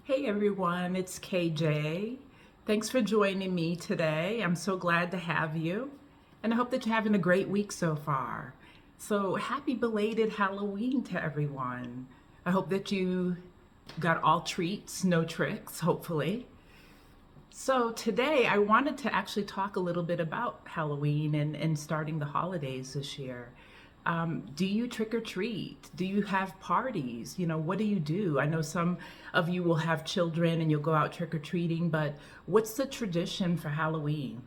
Hey everyone, it's KJ. Thanks for joining me today. I'm so glad to have you, and I hope that you're having a great week so far. So, happy belated Halloween to everyone. I hope that you got all treats, no tricks, hopefully. So, today I wanted to actually talk a little bit about Halloween and starting the holidays this year. Do you trick or treat? Do you have parties? What do you do? I know some of you will have children and you'll go out trick or treating, but what's the tradition for Halloween?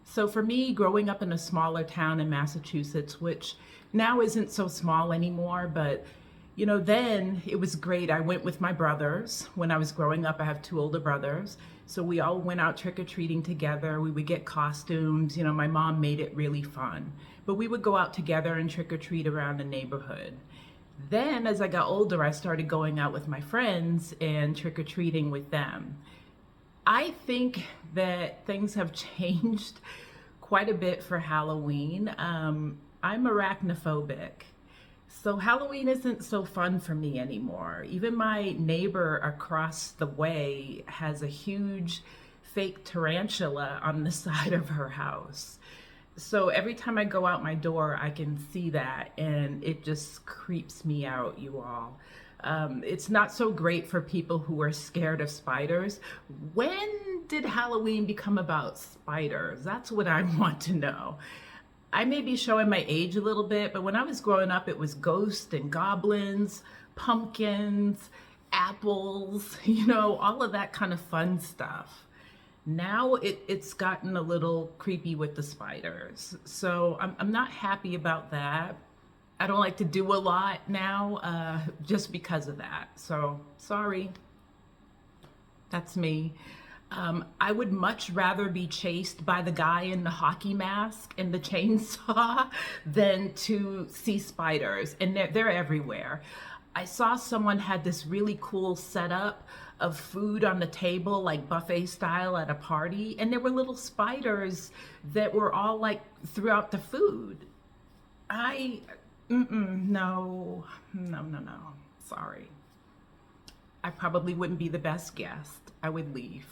So for me, growing up in a smaller town in Massachusetts, which now isn't so small anymore, but then it was great. I went with my brothers when I was growing up. I have two older brothers. So we all went out trick or treating together. We would get costumes. My mom made it really fun. But we would go out together and trick or treat around the neighborhood. Then, as I got older, I started going out with my friends and trick or treating with them. I think that things have changed quite a bit for Halloween. I'm arachnophobic. So Halloween isn't so fun for me anymore. Even my neighbor across the way has a huge fake tarantula on the side of her house. So every time I go out my door, I can see that, and it just creeps me out, you all. It's not so great for people who are scared of spiders. When did Halloween become about spiders? That's what I want to know. I may be showing my age a little bit, but when I was growing up, it was ghosts and goblins, pumpkins, apples, all of that kind of fun stuff. Now it's gotten a little creepy with the spiders. So I'm not happy about that. I don't like to do a lot now just because of that. So sorry, that's me. I would much rather be chased by the guy in the hockey mask and the chainsaw than to see spiders, and they're everywhere. I saw someone had this really cool setup of food on the table, like buffet style at a party, and there were little spiders that were all like throughout the food. I, no, no, no, no. Sorry. I probably wouldn't be the best guest. I would leave.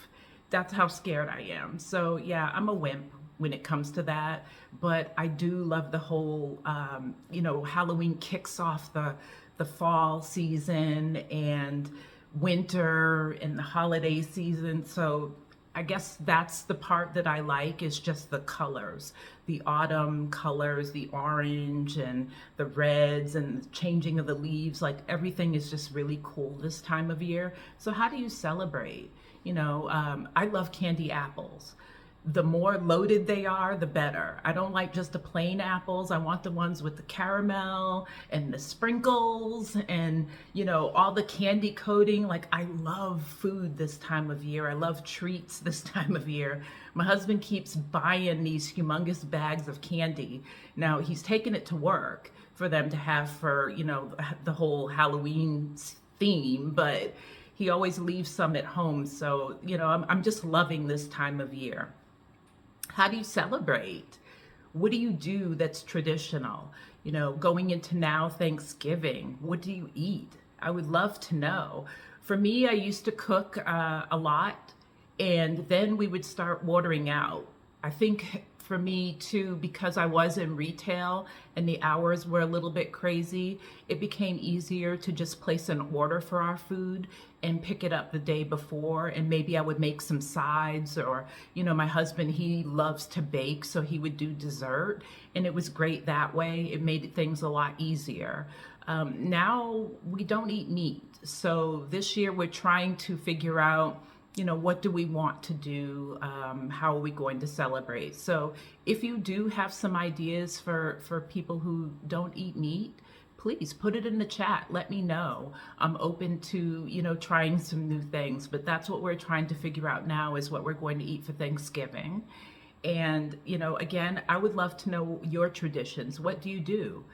That's how scared I am. So yeah, I'm a wimp when it comes to that. But I do love the whole, Halloween kicks off the fall season and winter and the holiday season. So I guess that's the part that I like, is just the colors, the autumn colors, the orange and the reds and the changing of the leaves. Like everything is just really cool this time of year. So how do you celebrate? I love candy apples. The more loaded they are, the better. I don't like just the plain apples. I want the ones with the caramel and the sprinkles and, all the candy coating. Like, I love food this time of year. I love treats this time of year. My husband keeps buying these humongous bags of candy. Now, he's taking it to work for them to have for, the whole Halloween theme, but he always leaves some at home. So, I'm just loving this time of year. How do you celebrate? What do you do that's traditional? Going into now Thanksgiving, what do you eat? I would love to know. For me, I used to cook a lot, and then we would start ordering out. I think for me too, because I was in retail and the hours were a little bit crazy, it became easier to just place an order for our food and pick it up the day before. And maybe I would make some sides, or, my husband, he loves to bake, so he would do dessert. And it was great that way. It made things a lot easier. Now we don't eat meat. So this year we're trying to figure out, what do we want to do? How are we going to celebrate? So if you do have some ideas for people who don't eat meat, please put it in the chat. Let me know. I'm open to, trying some new things, but that's what we're trying to figure out now, is what we're going to eat for Thanksgiving. And, again, I would love to know your traditions. What do you do?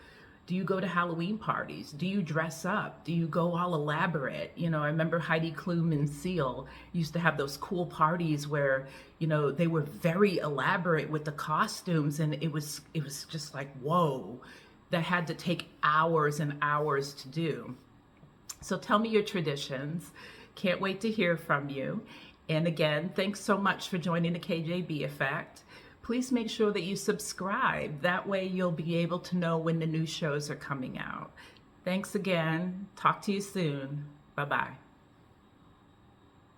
Do you go to Halloween parties? Do you dress up? Do you go all elaborate? I remember Heidi Klum and Seal used to have those cool parties where, they were very elaborate with the costumes, and it was just like, whoa, that had to take hours and hours to do. So tell me your traditions. Can't wait to hear from you. And again, thanks so much for joining the KJB Effect. Please make sure that you subscribe. That way you'll be able to know when the new shows are coming out. Thanks again. Talk to you soon. Bye-bye.